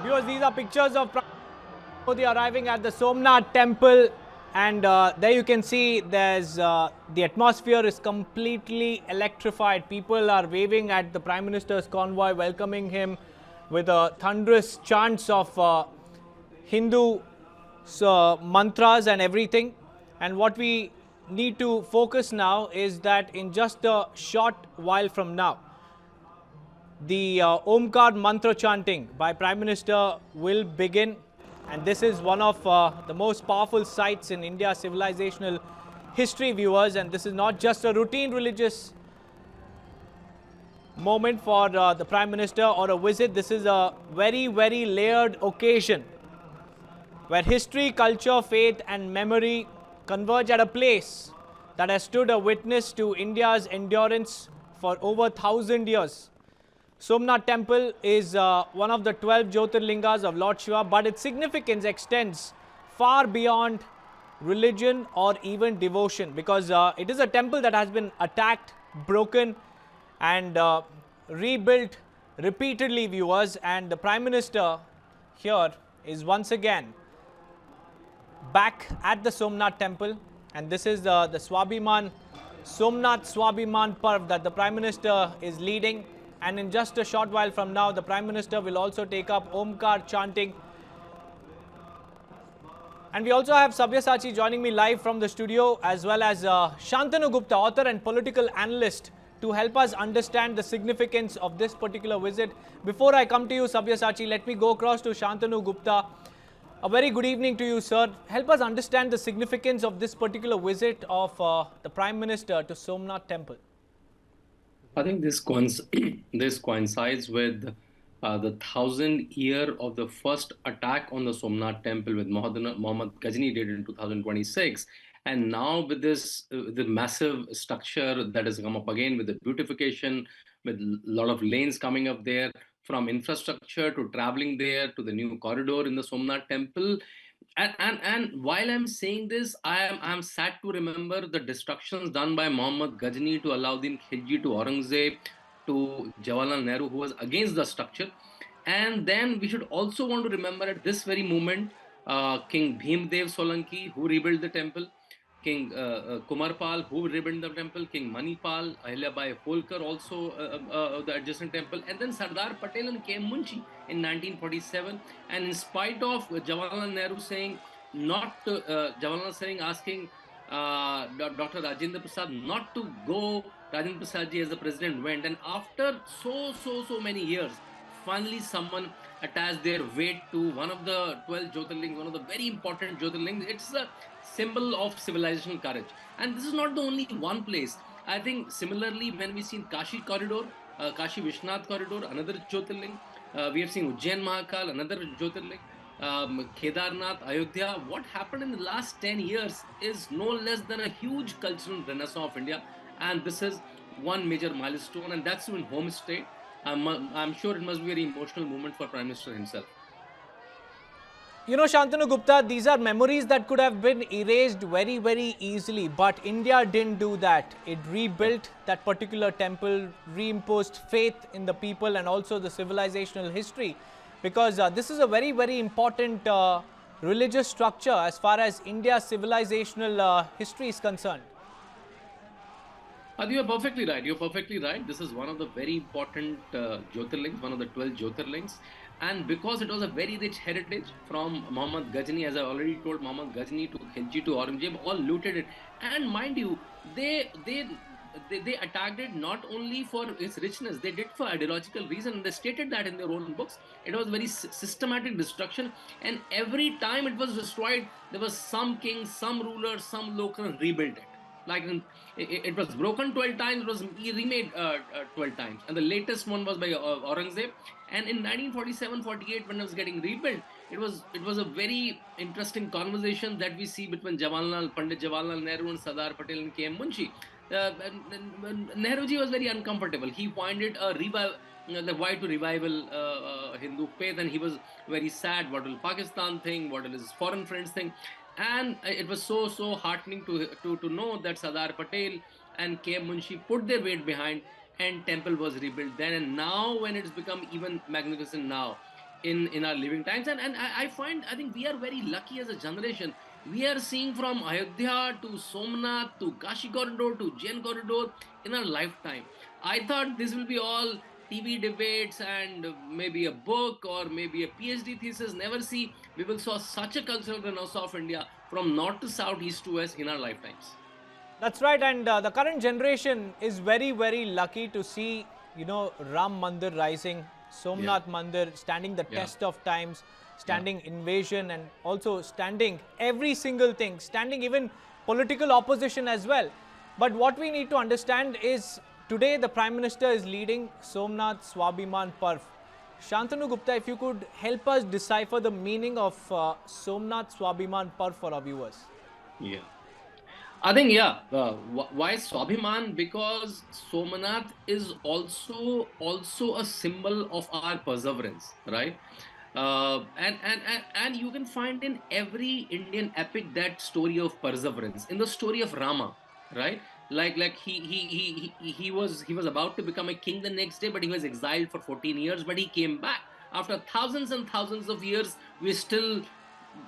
Viewers, these are pictures of Prime Minister Modi arriving at the Somnath Temple, and there you can see there's the atmosphere is completely electrified. People are waving at the Prime Minister's convoy, welcoming him with thunderous chants of Hindu mantras and everything. And what we need to focus now is that in just a short while from now, the Omkar Mantra chanting by Prime Minister will begin, and this is one of the most powerful sites in India's civilizational history, viewers, and this is not just a routine religious moment for the Prime Minister or a visit. This is a very, very layered occasion where history, culture, faith and memory converge at a place that has stood a witness to India's endurance for over 1,000 years. Somnath Temple is one of the 12 Jyotirlingas of Lord Shiva, but its significance extends far beyond religion or even devotion, because it is a temple that has been attacked, broken and rebuilt repeatedly, viewers, and the Prime Minister here is once again back at the Somnath Temple, and this is the Somnath Swabhiman Parva that the Prime Minister is leading. And in just a short while from now, the Prime Minister will also take up Omkar chanting. And we also have Sabyasachi joining me live from the studio, as well as Shantanu Gupta, author and political analyst, to help us understand the significance of this particular visit. Before I come to you, Sabyasachi, let me go across to Shantanu Gupta. A very good evening to you, sir. Help us understand the significance of this particular visit of the Prime Minister to Somnath Temple. I think this coincides with the 1,000th year of the first attack on the Somnath Temple with Muhammad Ghazni did in 2026. And now with this, the massive structure that has come up again with the beautification, with a lot of lanes coming up there, from infrastructure to traveling there to the new corridor in the Somnath Temple. And while I'm saying this, I'm sad to remember the destructions done by Muhammad Ghazni to Alauddin Khilji, to Aurangzeb, to Jawaharlal Nehru, who was against the structure. And then we should also want to remember at this very moment King Bhimdev Solanki, who rebuilt the temple, King Kumarpal, who rebuilt the temple, King Manipal, Ahilyabai Holkar, also the adjacent temple, and then Sardar Patel and K. Munshi in 1947. And in spite of Jawaharlal Nehru saying asking Dr. Rajendra Prasad not to go, Rajendra Prasad ji as the president went, and after so many years, finally someone attached their weight to one of the 12 Jyotirlings, one of the very important Jyotirlings. It's a symbol of civilizational courage. And this is not the only one place. I think similarly, when we see Kashi corridor, Kashi Vishnath corridor, another Jyotirling, we have seen Ujjain Mahakal, another Jyotirling, Kedarnath, Ayodhya. What happened in the last 10 years is no less than a huge cultural renaissance of India. And this is one major milestone, and that's in home state. I'm sure it must be a very emotional moment for Prime Minister himself. You know, Shantanu Gupta, these are memories that could have been erased very, very easily. But India didn't do that. It rebuilt that particular temple, reimposed faith in the people and also the civilizational history. Because this is a very, very important religious structure as far as India's civilizational history is concerned. You're perfectly right. You're perfectly right. This is one of the very important Jyotirlings, one of the 12 Jyotirlings. And because it was a very rich heritage from Muhammad Ghazni, as I already told, Muhammad Ghazni to Khilji to Aurangzeb, all looted it. And mind you, they attacked it not only for its richness, they did for ideological reason. They stated that in their own books. It was very systematic destruction. And every time it was destroyed, there was some king, some ruler, some local rebuilt it. Like it was broken 12 times, it was remade 12 times. And the latest one was by Aurangzeb. And in 1947-48, when it was getting rebuilt, it was a very interesting conversation that we see between Pandit Jawaharlal Nehru and Sardar Patel and K.M. Munshi. And Nehruji was very uncomfortable. He pointed a the why to revival Hindu faith, and he was very sad. What will Pakistan think? What will his foreign friends think? And it was so heartening to know that Sardar Patel and K.M. Munshi put their weight behind, and temple was rebuilt then. And now, when it's become even magnificent now, in our living times, and I think we are very lucky as a generation. We are seeing from Ayodhya to Somnath to Kashi corridor to Jain corridor in our lifetime. I thought this will be all TV debates and maybe a book or maybe a PhD thesis. Never see we will saw such a cultural renaissance of India from north to south, east to west in our lifetimes. That's right, and the current generation is very, very lucky to see, Ram Mandir rising, Yeah, Somnath Mandir standing the yeah, test of times, yeah. standing invasion, and also standing every single thing, standing even political opposition as well. But what we need to understand is today the Prime Minister is leading Somnath Swabhiman Parva. Shantanu Gupta, if you could help us decipher the meaning of Somnath Swabhiman Parva for our viewers. Yeah. I think, yeah. Why Swabhiman? Because Somnath is also a symbol of our perseverance, right? And you can find in every Indian epic that story of perseverance. In the story of Rama, right? Like he was about to become a king the next day, but he was exiled for 14 years, but he came back after thousands and thousands of years. We still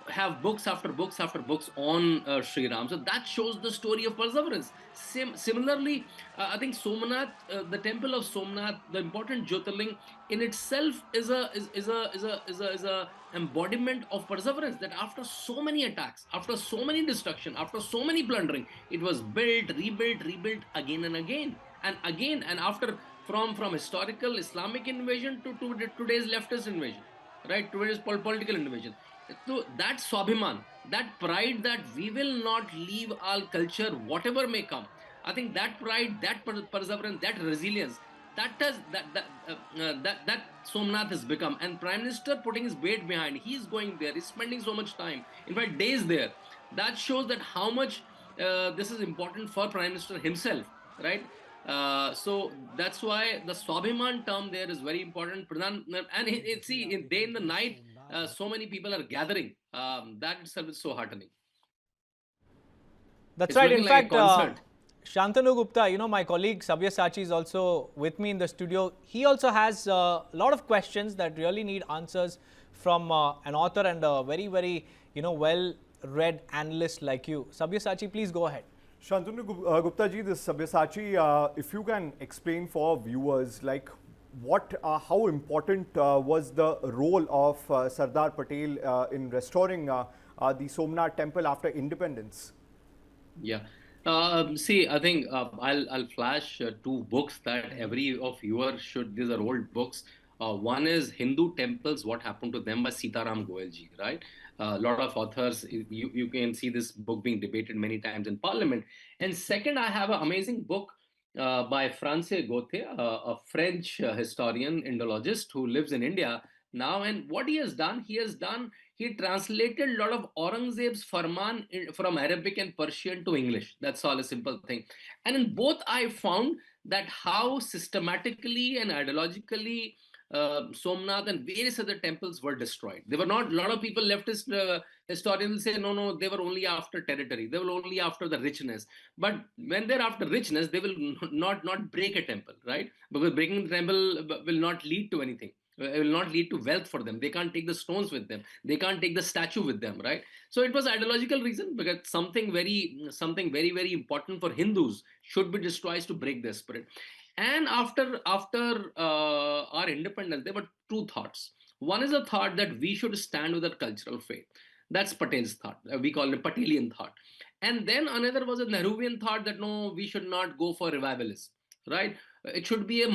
have books after books after books on Sri Ram. So that shows the story of perseverance. Similarly, I think Somnath, the temple of Somnath, the important Jyotirling in itself is a embodiment of perseverance. That after so many attacks, after so many destruction, after so many plundering, it was built, rebuilt again and again and again. And after from historical Islamic invasion to today's leftist invasion, right? Today's political invasion. So that Swabhiman, that pride that we will not leave our culture, whatever may come. I think that pride, that perseverance, that resilience, that Somnath has become. And Prime Minister putting his weight behind, he's going there, he's spending so much time, in fact, days there. That shows that how much this is important for Prime Minister himself, right? So that's why the Swabhiman term there is very important. And see, in day in the night, so many people are gathering. That itself is so heartening. That's It's right. In looking like a fact, concert. Shantanu Gupta, my colleague Sabyasachi is also with me in the studio. He also has a lot of questions that really need answers from an author and a very, very, well-read analyst like you. Sabyasachi, please go ahead. Shantanu Gupta ji, this Sabyasachi, if you can explain for viewers, like how important was the role of Sardar Patel in restoring the Somnath Temple after independence? Yeah. See, I think I'll flash two books that every of viewers should. These are old books. One is Hindu Temples: What Happened to Them by Sitaram Goelji, right? A lot of authors. You can see this book being debated many times in Parliament. And second, I have an amazing book by Francais Gauthier, a French historian, Indologist who lives in India now. And what he translated a lot of Aurangzeb's Farman from Arabic and Persian to English. That's all, a simple thing. And in both, I found that how systematically and ideologically Somnath and various other temples were destroyed. They were not, a lot of people, leftist historians say, no, they were only after territory. They were only after the richness. But when they're after richness, they will not break a temple, right? Because breaking the temple will not lead to anything. It will not lead to wealth for them. They can't take the stones with them. They can't take the statue with them, right? So it was ideological reason, because something very very important for Hindus should be destroyed to break their spirit. And after our independence, there were two thoughts. One is a thought that we should stand with our cultural faith. That's Patel's thought. We call it Patelian thought. And then another was a Nehruvian thought that no, we should not go for revivalism, right? It should be a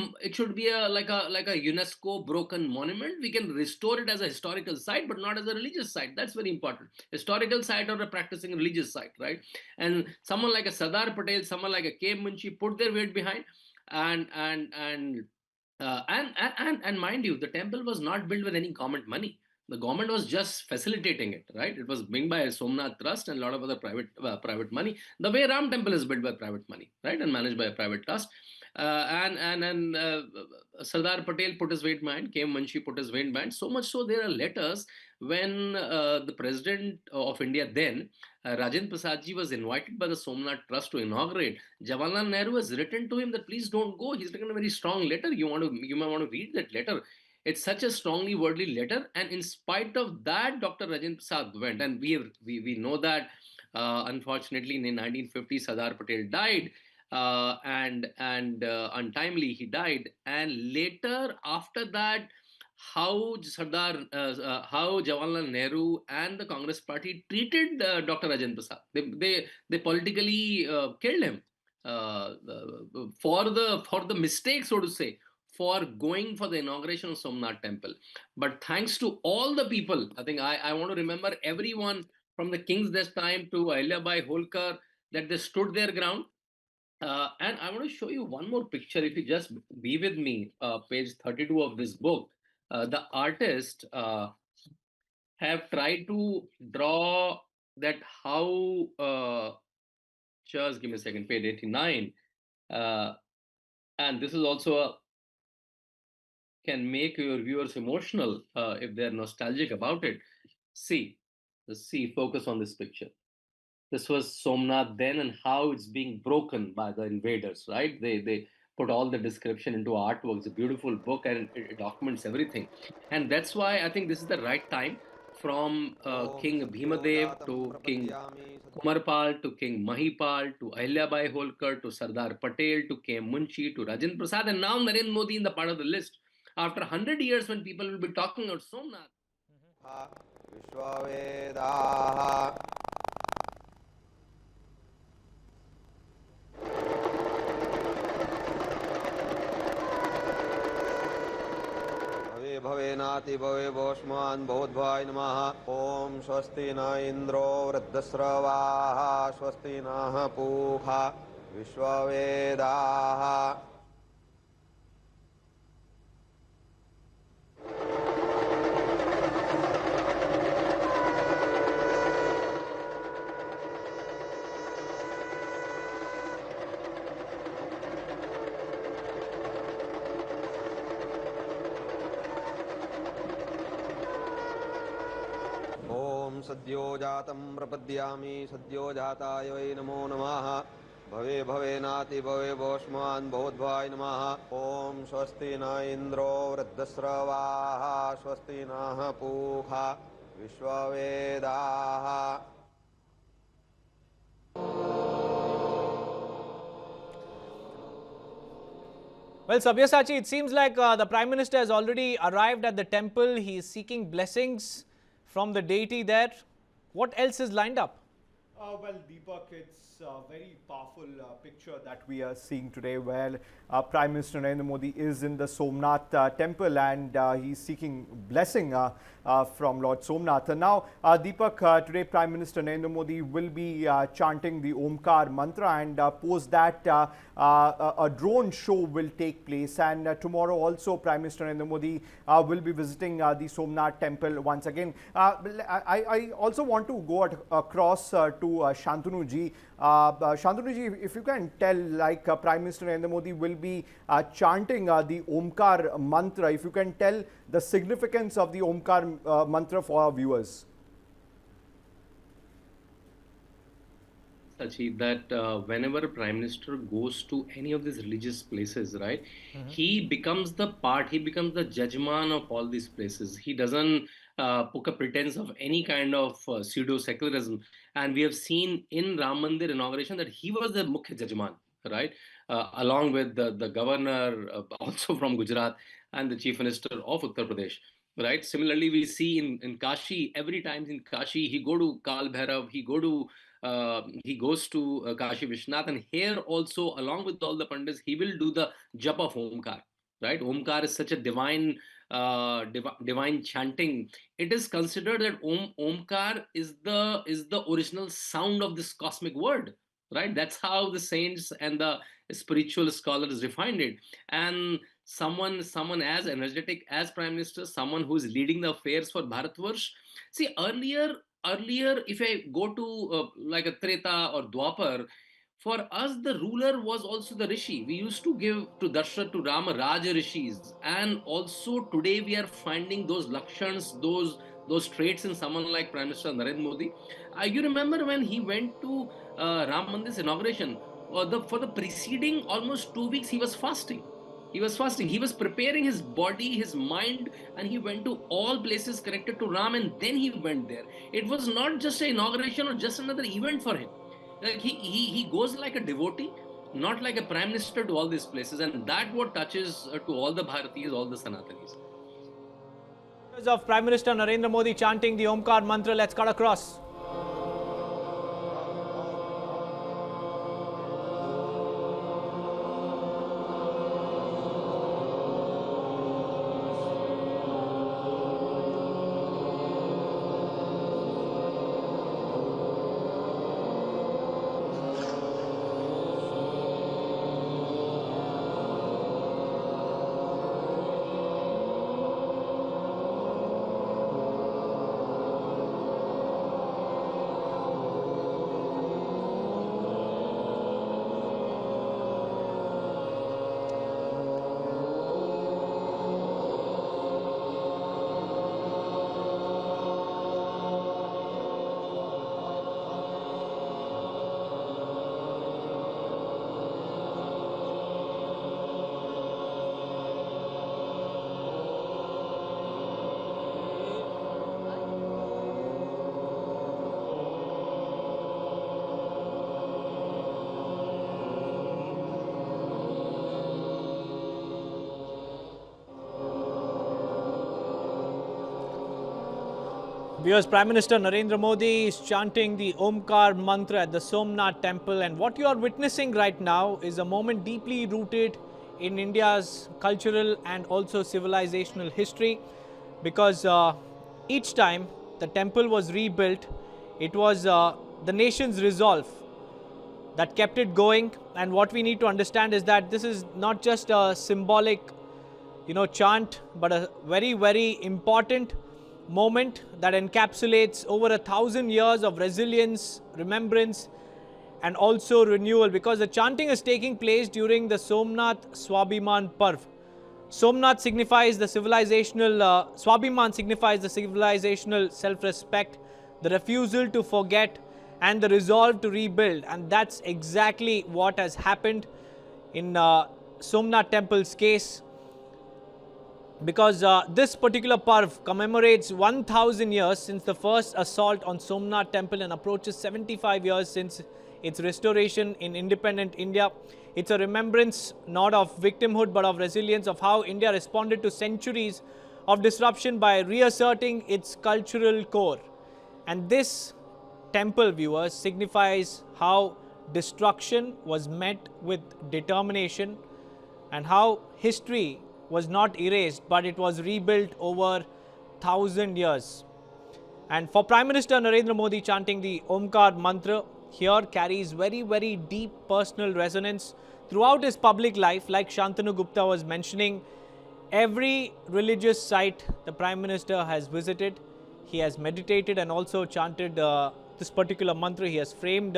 like a UNESCO broken monument. We can restore it as a historical site, but not as a religious site. That's very important. Historical site or a practicing religious site, right? And someone like a Sardar Patel, someone like a K. Munshi put their weight behind, and and and and mind you, the temple was not built with any government money. The government was just facilitating it, right? It was being by Somnath Trust and a lot of other private money. The way Ram Temple is built by private money, right, and managed by a private trust. Sardar Patel put his weight behind, K. Munshi put his weight behind. So much so, there are letters when the president of India then, Rajendra Prasad ji, was invited by the Somnath Trust to inaugurate. Jawaharlal Nehru has written to him that please don't go. He's written a very strong letter. You might want to read that letter. It's such a strongly wordly letter, and in spite of that, Dr. Rajendra Prasad went, and we know that unfortunately in 1950 Sardar Patel died, and untimely he died, and later after that, how Jawaharlal Nehru and the Congress Party treated Dr. Rajendra Prasad. They politically killed him for the mistake, so to say, for going for the inauguration of Somnath Temple. But thanks to all the people, I think I want to remember everyone from the king's death time to Ahilyabai Holkar, that they stood their ground. And I want to show you one more picture. If you just be with me, page 32 of this book, the artist have tried to draw that how, just give me a second, page 89. And this is also can make your viewers emotional if they're nostalgic about it. See, focus on this picture. This was Somnath then, and how it's being broken by the invaders, right? They put all the description into artwork. It's a beautiful book, and it documents everything. And that's why I think this is the right time, from King Bhimadev to King Kumarpal to King Mahipal to Ahilyabai Holkar to Sardar Patel to K. Munshi to Rajendra Prasad, and now Narendra Modi in the part of the list. After 100 years, when people will be talking about Somnath. Vishwavedaha भवेनाति भवे भोष्मान् भवद्भाय नमः। ॐ स्वस्ति न इन्द्रो वृद्धस्रवाः स्वस्ति नः पूषा विश्ववेदाः। सद्यो जातं प्रपद्यामि सद्यो जाताय वै नमो नमः। भवे भवेनाति भवे भोष्मान् भवद्भाय नमः। ॐ स्वस्ति न इन्द्रो वृद्धस्रवाः स्वस्ति नः पूषा विश्ववेदाः। Well, Sabyasachi, it seems like the Prime Minister has already arrived at the temple. He is seeking blessings from the deity there. What else is lined up? Well, Deepak, it's a very powerful picture that we are seeing today, where Prime Minister Narendra Modi is in the Somnath Temple, and he's seeking blessing from Lord Somnath. And now, Deepak, today Prime Minister Narendra Modi will be chanting the Omkar Mantra, and post that a drone show will take place. And tomorrow also Prime Minister Narendra Modi will be visiting the Somnath Temple once again. I also want to go across to Shantanu ji. Shantanu ji, if you can tell, like Prime Minister Narendra Modi will be chanting the Omkar Mantra, if you can tell the significance of the Omkar Mantra for our viewers. Sachi, that whenever Prime Minister goes to any of these religious places, right, he becomes the judgeman of all these places. He doesn't put a pretense of any kind of pseudo-secularism. And we have seen in Ram Mandir inauguration that he was the Mukhya Jajman, right, along with the governor, also from Gujarat, and the Chief Minister of Uttar Pradesh. Right. Similarly, we see in Kashi, every time in Kashi, he go to Kal Bhairav, he go to he goes to Kashi Vishwanath, and here also, along with all the pandits, he will do the jap of Omkar. Right, Omkar is such a divine chanting. It is considered that Omkar is the original sound of this cosmic word. Right, that's how the saints and the spiritual scholars refined it. And someone as energetic as Prime Minister, someone who is leading the affairs for Bharatvarsh. See, earlier, if I go to like a Treta or Dwapar, for us the ruler was also the Rishi. We used to give to Dashrath, to Rama, Raja Rishis, and also today we are finding those lakshans, those traits in someone like Prime Minister Narendra Modi. You remember when he went to Ram Mandir's inauguration, for the preceding almost 2 weeks he was fasting. He was fasting. He was preparing his body, his mind, and he went to all places connected to Ram, and then he went there. It was not just an inauguration or just another event for him. Like he goes like a devotee, not like a prime minister to all these places, and that what touches to all the Bharatis, all the Sanatanis. Of Prime Minister Narendra Modi chanting the Omkar Mantra, let's cut across. Viewers, Prime Minister Narendra Modi is chanting the Omkar Mantra at the Somnath Temple, and what you are witnessing right now is a moment deeply rooted in India's cultural and also civilizational history, because each time the temple was rebuilt, it was the nation's resolve that kept it going. And what we need to understand is that this is not just a symbolic, chant, but a very, very important moment that encapsulates over 1,000 years of resilience, remembrance, and also renewal, because the chanting is taking place during the Somnath Swabhiman Parva. Somnath signifies the civilizational, Swabhiman signifies the civilizational self-respect, the refusal to forget, and the resolve to rebuild. And that's exactly what has happened in Somnath Temple's case, because this particular Parv commemorates 1,000 years since the first assault on Somnath Temple and approaches 75 years since its restoration in independent India. It's a remembrance not of victimhood but of resilience, of how India responded to centuries of disruption by reasserting its cultural core. And this temple, viewers, signifies how destruction was met with determination and how history was not erased, but it was rebuilt over 1,000 years. And for Prime Minister Narendra Modi, chanting the Omkar Mantra here carries very, very deep personal resonance throughout his public life. Like Shantanu Gupta was mentioning, every religious site the Prime Minister has visited, he has meditated and also chanted this particular mantra. He has framed,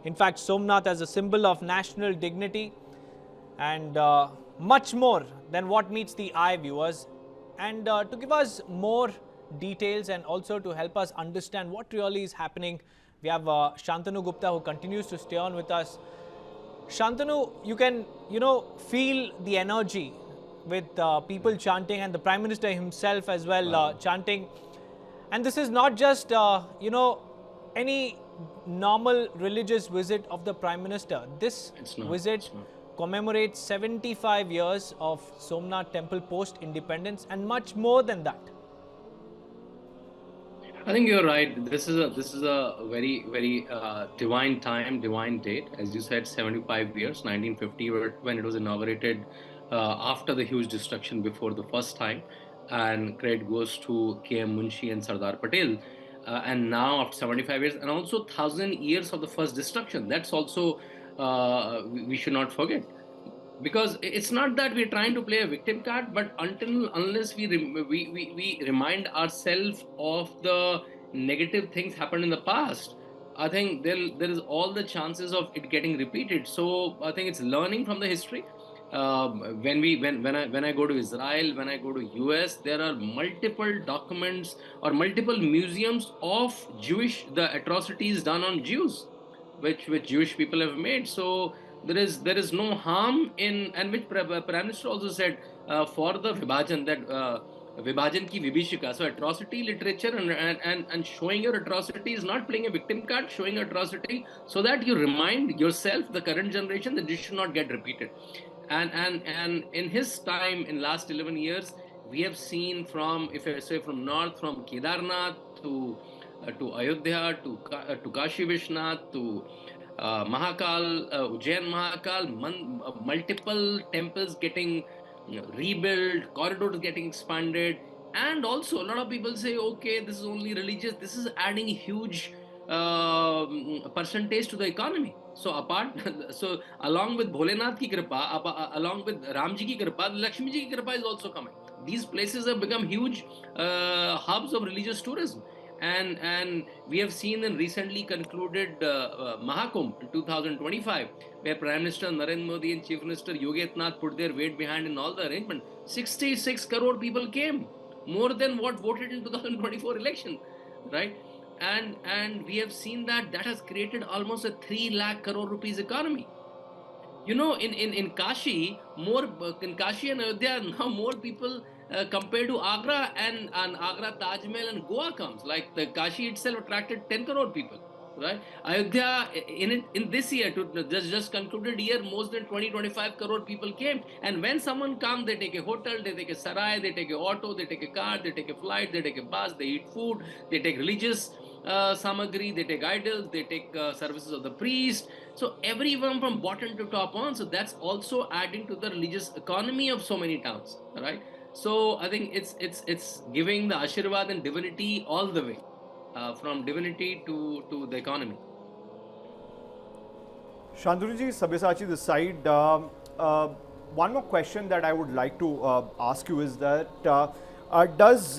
in fact, Somnath as a symbol of national dignity and much more than what meets the eye, viewers. And to give us more details and also to help us understand what really is happening, we have Shantanu Gupta, who continues to stay on with us. Shantanu, you can, feel the energy with people chanting and the Prime Minister himself as well chanting. And this is not just, any normal religious visit of the Prime Minister. This visit commemorates 75 years of Somnath Temple post-independence and much more than that. I think you're right. This is a very divine time, divine date. As you said, 75 years, 1950, when it was inaugurated after the huge destruction before the first time, and credit goes to K.M. Munshi and Sardar Patel. And now after 75 years, and also 1,000 years of the first destruction. That's also we should not forget, because it's not that we're trying to play a victim card, but unless we remind ourselves of the negative things happened in the past, I think there is all the chances of it getting repeated. So I think it's learning from the history. When I go to Israel, when I go to US, there are multiple documents or multiple museums of the atrocities done on Jews, which Jewish people have made. So there is no harm in, and which Prime Minister also said, for the Vibhajan, that Vibhajan ki Vibhishika. So atrocity literature and showing your atrocity is not playing a victim card, showing atrocity so that you remind yourself, the current generation, that this should not get repeated. And in his time, in last 11 years, we have seen, from, if I say, from north, from Kedarnath to Ayodhya to Kashi Vishnath to Mahakal, Ujjain Mahakal, multiple temples getting rebuilt, corridors getting expanded, and also a lot of people say, okay, this is only religious. This is adding huge percentage to the economy. So apart, so along with Bholenath ki kripa, along with Ramji ki kripa, Lakshmi ji ki kripa is also coming. These places have become huge hubs of religious tourism. And we have seen in recently concluded Mahakumbh in 2025, where Prime Minister Narendra Modi and Chief Minister Yogi Adityanath put their weight behind in all the arrangement. 66 crore people came, more than what voted in 2024 election, right? And we have seen that has created almost a 3 lakh crore rupees economy. In Kashi, more in Kashi and Ayodhya, now more people compared to Agra, and Agra, Taj Mahal and Goa comes. Like the Kashi itself attracted 10 crore people, right? Ayodhya, in this year, to just concluded year, more than 20-25 crore people came. And when someone comes, they take a hotel, they take a sarai, they take a auto, they take a car, they take a flight, they take a bus, they eat food, they take religious samagri, they take idols, they take services of the priest. So everyone from bottom to top on. So that's also adding to the religious economy of so many towns, right? So I think it's giving the Ashirwad and divinity all the way, from divinity to the economy. Shantanuji, Sabyasachi this side. One more question that I would like to ask you is that does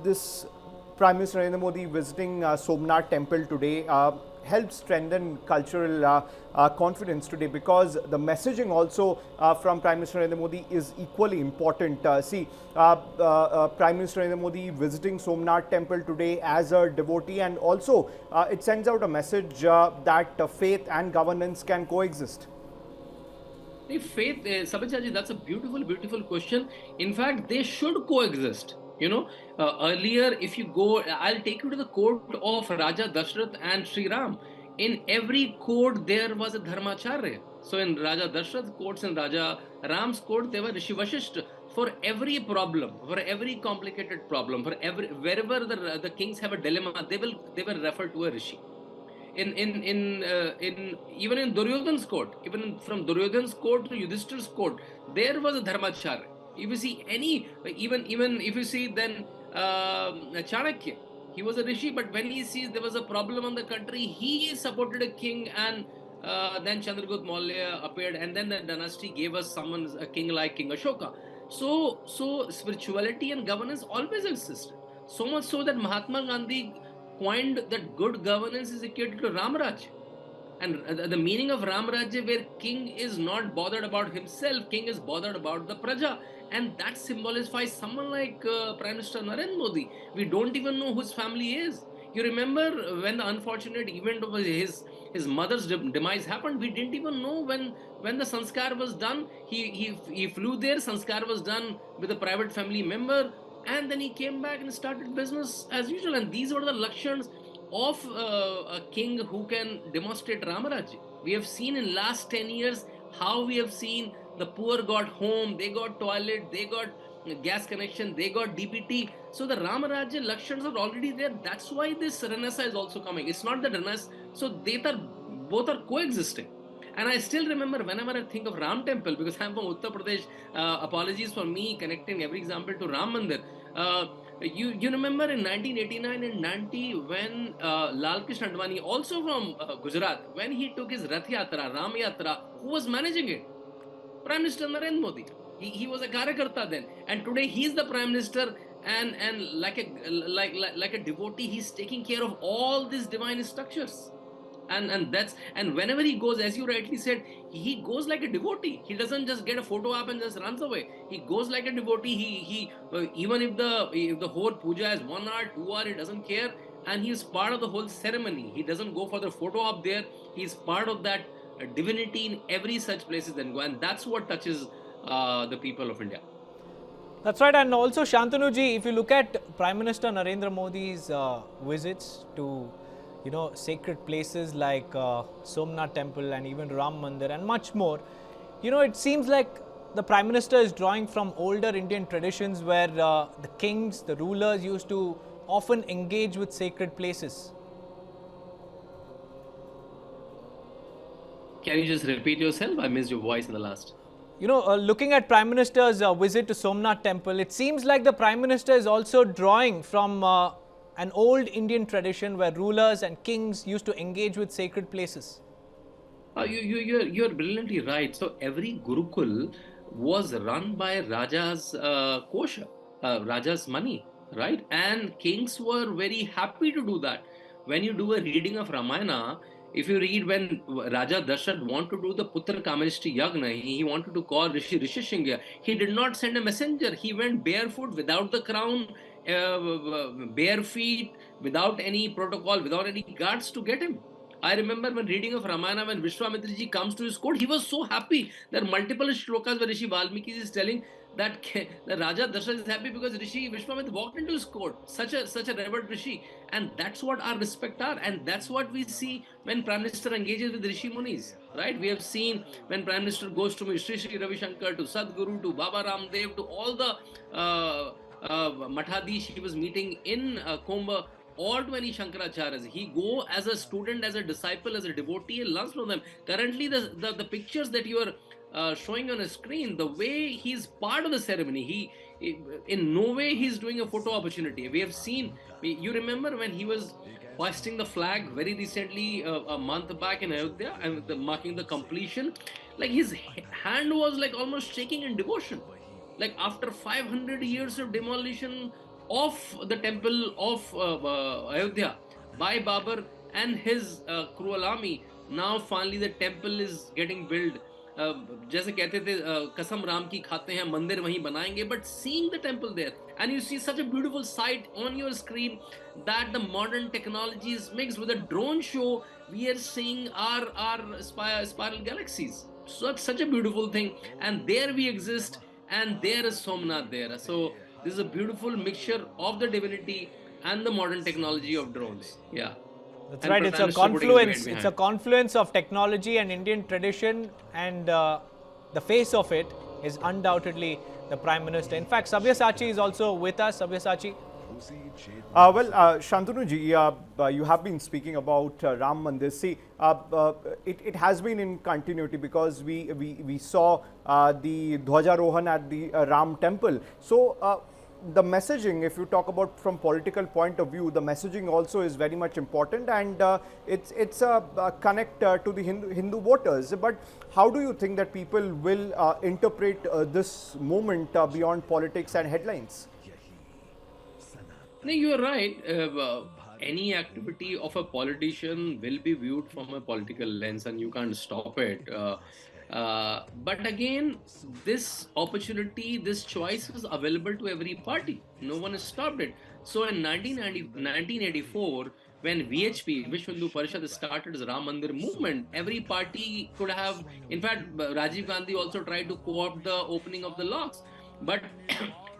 this Prime Minister Narendra Modi visiting Somnath Temple today help strengthen cultural confidence today? Because the messaging also from Prime Minister Narendra Modi is equally important. Prime Minister Narendra Modi visiting Somnath Temple today as a devotee, and also it sends out a message that faith and governance can coexist. Faith, Sabyasachi, that's a beautiful question. In fact, they should coexist. Earlier, if you go, I'll take you to the court of Raja Dashrath and Sri Ram. In every court, there was a dharmacharya. So in Raja Dashrath courts and Raja Ram's court, there were Rishi Vashishta. For every problem, for every complicated problem, wherever the kings have a dilemma, they will refer to a Rishi. In even in Duryodhan's court, even from Duryodhan's court to Yudhishthir's court, there was a dharmacharya. If you see even if you see, then Chanakya, he was a rishi, but when he sees there was a problem on the country, he supported a king, and then Chandragupta Maurya appeared, and then the dynasty gave us a king like King Ashoka. So spirituality and governance always existed. So much so that Mahatma Gandhi coined that good governance is equated to Ram Raj. And the meaning of Ram Rajya, where king is not bothered about himself, king is bothered about the praja. And that symbolifies someone like Prime Minister Narendra Modi. We don't even know whose family is. You remember when the unfortunate event of his mother's demise happened, we didn't even know when the sanskar was done. He flew there, sanskar was done with a private family member, and then he came back and started business as usual. And these were the lakshans of a king who can demonstrate Ramaraj. We have seen in last 10 years how we have seen the poor got home, they got toilet, they got gas connection, they got DBT. So the Ramarajya Lakshans are already there. That's why this Renaissance is also coming. It's not the Renaissance. So both are coexisting. And I still remember whenever I think of Ram Temple, because I'm from Uttar Pradesh, apologies for me connecting every example to Ram Mandir. You remember in 1989 and 90 when Lal Krishna Advani, also from Gujarat, when he took his Rath Yatra, Ram Yatra, who was managing it? Prime Minister Narendra Modi. He was a Karyakarta then, and today he is the Prime Minister, and like a devotee, he's taking care of all these divine structures. And whenever he goes, as you rightly said, he goes like a devotee. He doesn't just get a photo up and just runs away. He goes like a devotee. He even if the whole puja is 1 hour, 2 hour, he doesn't care, and he is part of the whole ceremony. He doesn't go for the photo up there. He is part of that divinity in every such places then go, and that's what touches the people of India. That's right, and also Shantanuji, if you look at Prime Minister Narendra Modi's visits to sacred places like Somnath Temple and even Ram Mandir and much more, it seems like the Prime Minister is drawing from older Indian traditions where the kings, the rulers used to often engage with sacred places. Can you just repeat yourself? I missed your voice in the last. Looking at Prime Minister's visit to Somnath Temple, it seems like the Prime Minister is also drawing from an old Indian tradition where rulers and kings used to engage with sacred places. You're brilliantly right. So every Gurukul was run by Raja's kosha, Raja's money, right? And kings were very happy to do that. When you do a reading of Ramayana, if you read when Raja Dasharat wanted to do the Putra Kameshti Yagna, he wanted to call Rishi Shingya. He did not send a messenger. He went barefoot, without the crown, bare feet, without any protocol, without any guards to get him. I remember when reading of Ramayana, when Vishwamitra ji comes to his court, he was so happy. There are multiple shlokas where Rishi Valmiki is telling that the Raja Dasharat is happy because Rishi Vishwamitra walked into his court, such a revered Rishi, and that's what our respect are, and that's what we see when Prime Minister engages with Rishi Munis, right? We have seen when Prime Minister goes to Sri Sri Ravi Shankar, to Sadhguru, to Baba Ramdev, to all the Mathadish he was meeting in Kumbh, or to any Shankaracharyas. He go as a student, as a disciple, as a devotee, and learns from them. Currently, the pictures that you are showing on a screen, the way he's part of the ceremony, he in no way he's doing a photo opportunity. We have seen, you remember when he was hoisting the flag very recently, a month back in Ayodhya, and marking the completion, like his hand was like almost shaking in devotion. Like after 500 years of demolition of the temple of Ayodhya by Babur and his cruel army, now finally the temple is getting built. जैसे कहते थे कसम राम की खाते हैं मंदिर वहीं बनाएंगे, but seeing the temple there and you see such a beautiful sight on your screen that the modern technology is mixed with a drone show, we are seeing our spiral galaxies. So it's such a beautiful thing, and there we exist, and there is Somnath there. So this is a beautiful mixture of the divinity and the modern technology of drones. Yeah. That's and right. It's a confluence. It's a confluence of technology and Indian tradition, and the face of it is undoubtedly the Prime Minister. In fact, Sabyasachi is also with us. Sabyasachi. Shantanu you have been speaking about Ram Mandir. See, it has been in continuity because we saw the Dhwajarohan at the Ram Temple. So, the messaging, if you talk about from political point of view, the messaging also is very much important, and it's a connect to the Hindu voters. But how do you think that people will interpret this moment beyond politics and headlines? No, you are right. Any activity of a politician will be viewed from a political lens, and you can't stop it. But again, this opportunity, this choice is available to every party. No one has stopped it. So in 1984, when VHP, Vishwa Hindu Parishad, started as Ram Mandir movement, every party could have, in fact, Rajiv Gandhi also tried to co-opt the opening of the locks. But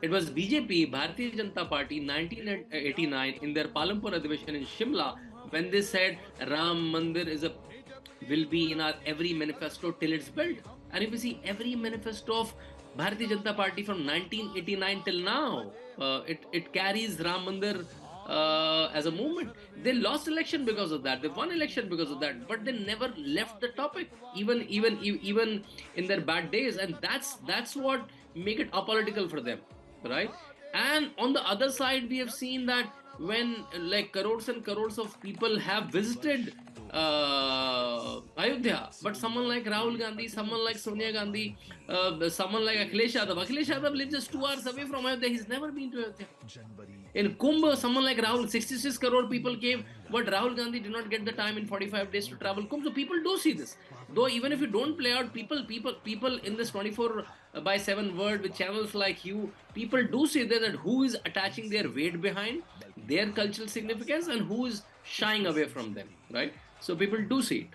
it was BJP, Bharatiya Janata Party, 1989, in their Palampur Adhiveshan in Shimla, when they said Ram Mandir will be in our every manifesto till it's built. And if you see every manifesto of Bharatiya Janata Party from 1989 till now. It carries Ram Mandir as a movement. They lost election because of that. They won election because of that. But they never left the topic, even in their bad days. And that's what make it apolitical for them, right? And on the other side, we have seen that when like crores and crores of people have visited Ayodhya, but someone like Rahul Gandhi, someone like Sonia Gandhi, someone like Akhilesh Yadav lives just 2 hours away from Ayodhya. He's never been to Ayodhya. In Kumbh, someone like Rahul, 66 crore people came, but Rahul Gandhi did not get the time in 45 days to travel Kumbh. So people do see this. Though even if you don't play out, people in this 24/7 world with channels like you, people do see that who is attaching their weight behind their cultural significance and who is shying away from them, right? So people do see it.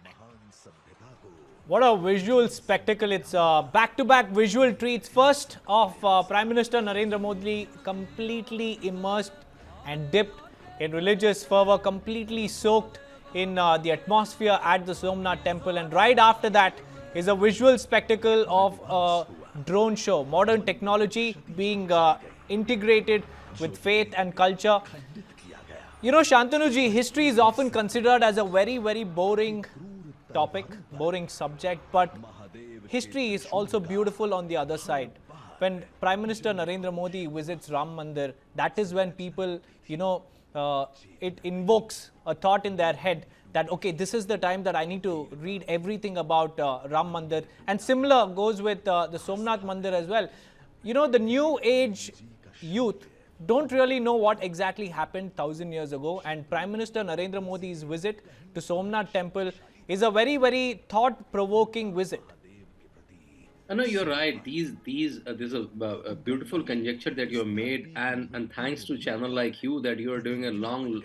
What a visual spectacle. It's back-to-back visual treats. First of Prime Minister Narendra Modi completely immersed and dipped in religious fervor, completely soaked in the atmosphere at the Somnath Temple. And right after that is a visual spectacle of a drone show. Modern technology being integrated with faith and culture. You know, Shantanuji, history is often considered as a very, very boring topic, boring subject, but history is also beautiful on the other side. When Prime Minister Narendra Modi visits Ram Mandir, that is when people, you know, it invokes a thought in their head that, okay, this is the time that I need to read everything about Ram Mandir. And similar goes with the Somnath Mandir as well. You know, the new age youth don't really know what exactly happened 1,000 years ago, and Prime Minister Narendra Modi's visit to Somnath Temple is a very, very thought-provoking visit. No, you're right. There's a beautiful conjecture that you have made, and thanks to channel like you that you are doing a long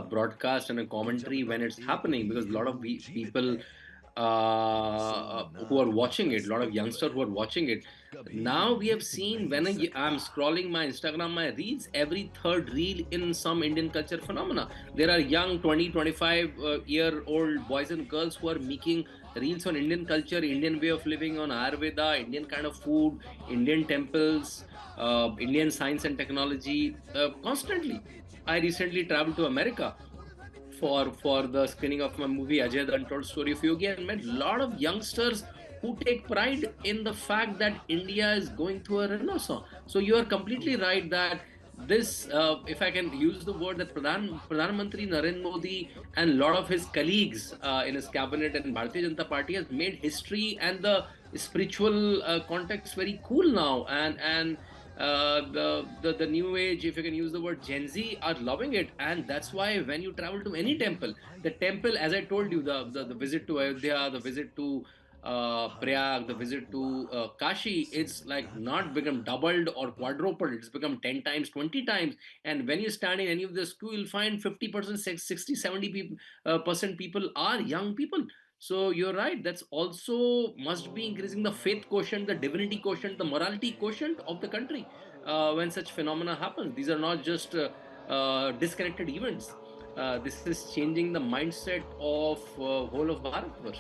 broadcast and a commentary when it's happening, because a lot of people who are watching it, a lot of youngsters who are watching it. Now we have seen when I'm scrolling my Instagram, my reels, every third reel in some Indian culture phenomena. There are young 20, 25-year-old boys and girls who are making reels on Indian culture, Indian way of living, on Ayurveda, Indian kind of food, Indian temples, Indian science and technology, constantly. I recently traveled to America for the screening of my movie Ajay the Untold Story of Yogi, and met a lot of youngsters who take pride in the fact that India is going through a renaissance. So you are completely right that this, if I can use the word, that Pradhan Mantri Narendra Modi and a lot of his colleagues in his cabinet and Bharatiya Janata Party has made history and the spiritual context very cool now, and the new age, if you can use the word, Gen Z are loving it. And that's why when you travel to any temple, the temple, as I told you, the visit to Ayodhya, the visit to Prayag, the visit to Kashi, it's like not become doubled or quadrupled, it's become 10 times, 20 times. And when you stand in any of the school, you'll find 50%, 60, 70% people are young people. So you're right, that's also must be increasing the faith quotient, the divinity quotient, the morality quotient of the country when such phenomena happens. These are not just disconnected events. This is changing the mindset of whole of Bharatvarsh.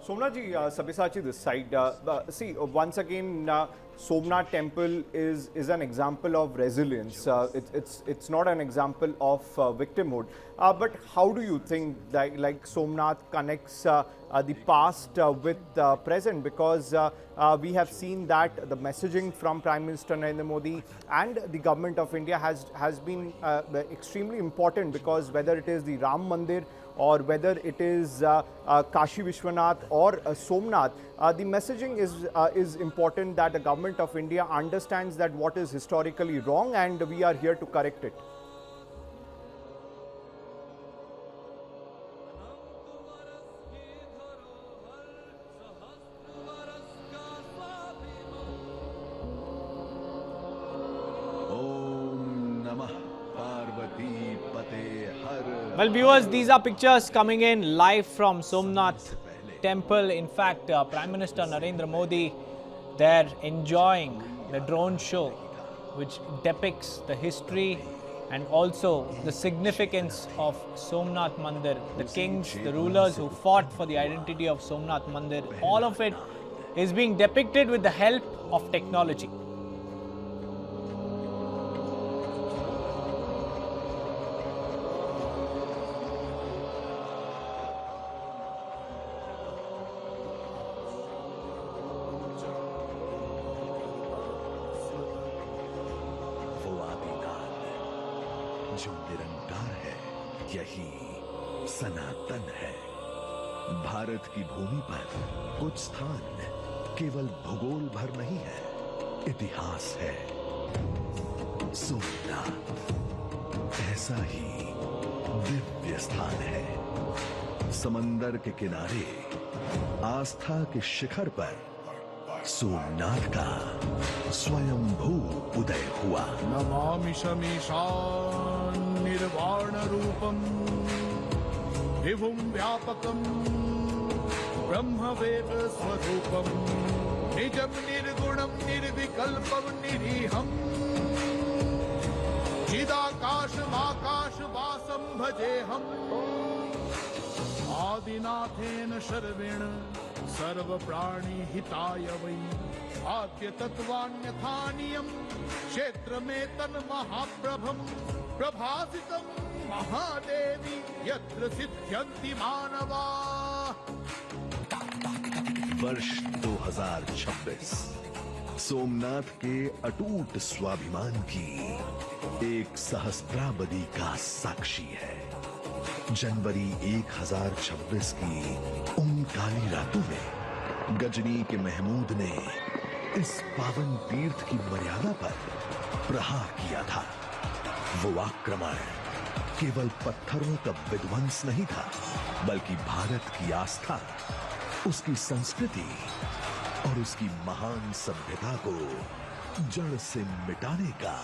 Somnathji, Sabyasachi this side. See, once again, Somnath Temple is an example of resilience. It's not an example of victimhood. But how do you think that, like, Somnath connects the past with present? Because we have seen that the messaging from Prime Minister Narendra Modi and the government of India has been extremely important, because whether it is the Ram Mandir or whether it is Kashi Vishwanath or Somnath, the messaging is important, that the government of India understands that what is historically wrong and we are here to correct it. Well, viewers, these are pictures coming in live from Somnath Temple. In fact, Prime Minister Narendra Modi, they're enjoying the drone show, which depicts the history and also the significance of Somnath Mandir. The kings, the rulers who fought for the identity of Somnath Mandir, all of it is being depicted with the help of technology. वो आदिनाद जो निरंकार है, यही सनातन है। भारत की भूमि पर कुछ स्थान केवल भूगोल भर नहीं है, इतिहास है। सोमनाथ ऐसा ही दिव्य स्थान है। समंदर के किनारे आस्था के शिखर पर सोमनाथ का स्वयंभू उदय हुआ। नमामि शमीशान निर्वाण रूपम विभुम व्यापकम ब्रह्मवेद स्वरूपम निजम निर्गुणम निर्विकल्पम निरीहम चिदाकाशमाकाश वासं भजेहम् आदिनाथेन शर्वेण सर्व प्राणी हिताय वै आद्य तत्वान्यथानियम क्षेत्र में तन महाप्रभम प्रभासितम महादेवी यत्र सिद्ध्यन्ति मानवा। वर्ष 2026 सोमनाथ के अटूट स्वाभिमान की एक सहस्त्राब्दी का साक्षी है। जनवरी 1026 की उन काली रातों में गजनी के महमूद ने इस पावन तीर्थ की मर्यादा पर प्रहार किया था। वो आक्रमण केवल पत्थरों का विध्वंस नहीं था, बल्कि भारत की आस्था, उसकी संस्कृति और उसकी महान सभ्यता को जड़ से मिटाने का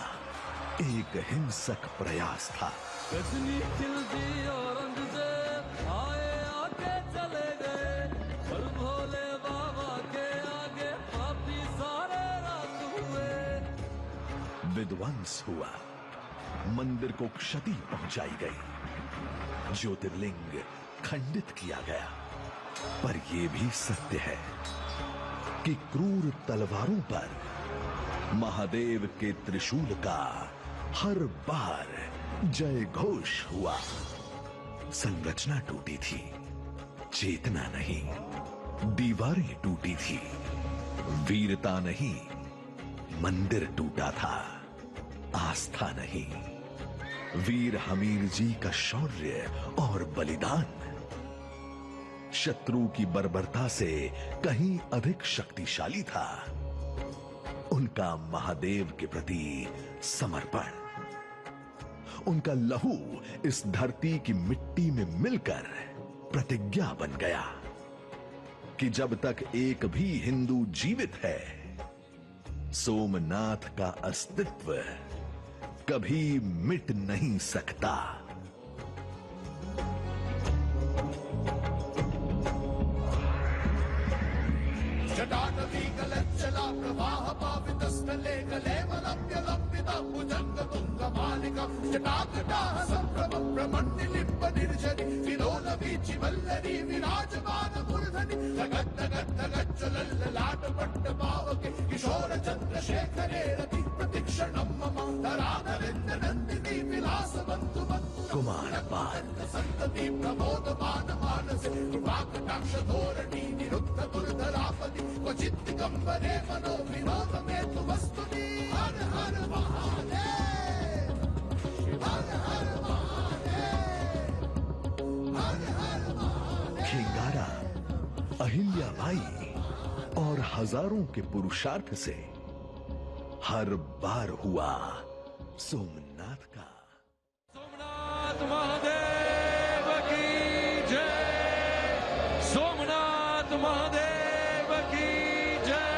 एक हिंसक प्रयास था। गजनी खिलती औरंगजेब आए आके चले गए, पर भोले बाबा के आगे पापी सारे रात हुए। विध्वंस हुआ, मंदिर को क्षति पहुंचाई गई, ज्योतिर्लिंग खंडित किया गया। पर यह भी सत्य है कि क्रूर तलवारों पर महादेव के त्रिशूल का हर बार जय घोष हुआ। संरचना टूटी थी, चेतना नहीं। दीवारें टूटी थी, वीरता नहीं। मंदिर टूटा था, आस्था नहीं। वीर हमीर जी का शौर्य और बलिदान शत्रु की बर्बरता से कहीं अधिक शक्तिशाली था। उनका महादेव के प्रति समर्पण, उनका लहू इस धरती की मिट्टी में मिलकर प्रतिज्ञा बन गया कि जब तक एक भी हिंदू जीवित है, सोमनाथ का अस्तित्व कभी मिट नहीं सकता। जटाटवी गलज्जला प्रवाह पावितस्थले कलेवलम्ब्य लम्बिता भुजंग तुंग मालिकम् जटाकटाः सम्भ्रमं ब्रह्मण्यलिम्ब निर्झरि विलोल वीचि वल्लरी विराजमान मूर्धनि गद्गद्गज्ज्वलल्ललाट पट्ट पावके किशोर चन्द्रशेखरे रति प्रतिक्षणं मम धराधरेन्द्र नन्दिनी विलास बन्धु कुमार पाल संतति प्रमोदमान मानसे कृपाकटाक्ष धोरणी निरुद्ध दुर्धरापदि क्वचित् दिगम्बरे मनो विनोद में तु वस्तुनि हर हर महादेव हर हर महादेव हर हर महादेव। खिंगारा, अहिल्याबाई और हजारों के पुरुषार्थ से हर बार हुआ सोमनाथ का। सोमनाथ महादेव की जय, सोमनाथ महादेव की जय।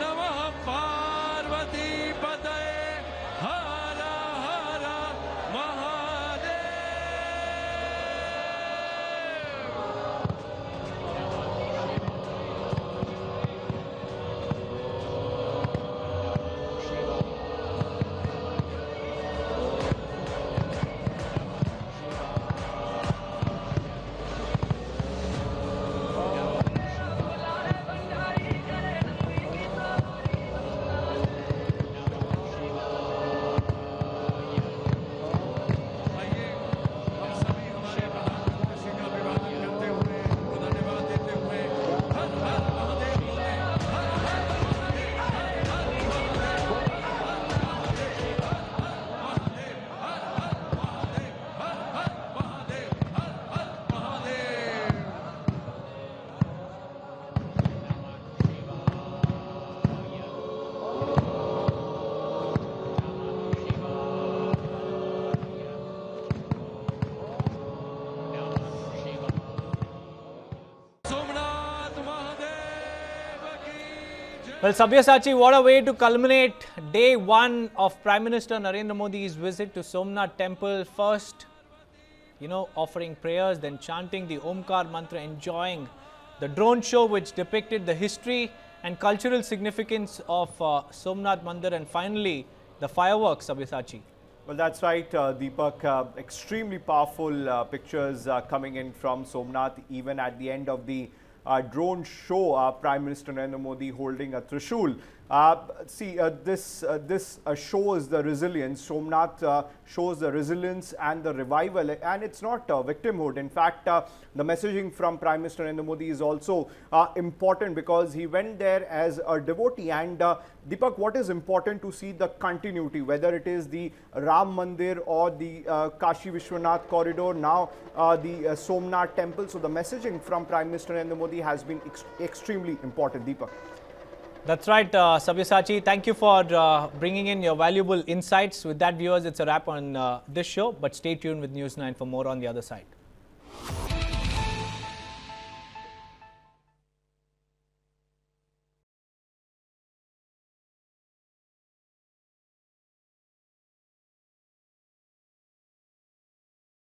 नमः पार्वती पतये हर हर Mahadev. Well, Sabyasachi, what a way to culminate day one of Prime Minister Narendra Modi's visit to Somnath Temple. First, offering prayers, then chanting the Omkar Mantra, enjoying the drone show which depicted the history and cultural significance of Somnath Mandir, and finally the fireworks, Sabyasachi. Well, that's right, Deepak. Extremely powerful pictures coming in from Somnath, even at the end of the drone show, Prime Minister Narendra Modi holding a Trishul. This shows the resilience. Somnath shows the resilience and the revival, and it's not victimhood. In fact, the messaging from Prime Minister Narendra Modi is also important because he went there as a devotee. And Deepak, what is important to see the continuity, whether it is the Ram Mandir or the Kashi Vishwanath corridor, now the Somnath Temple. So the messaging from Prime Minister Narendra Modi has been extremely important, Deepak. That's right, Sabyasachi. Thank you for bringing in your valuable insights. With that, viewers, it's a wrap on this show. But stay tuned with News 9 for more on the other side.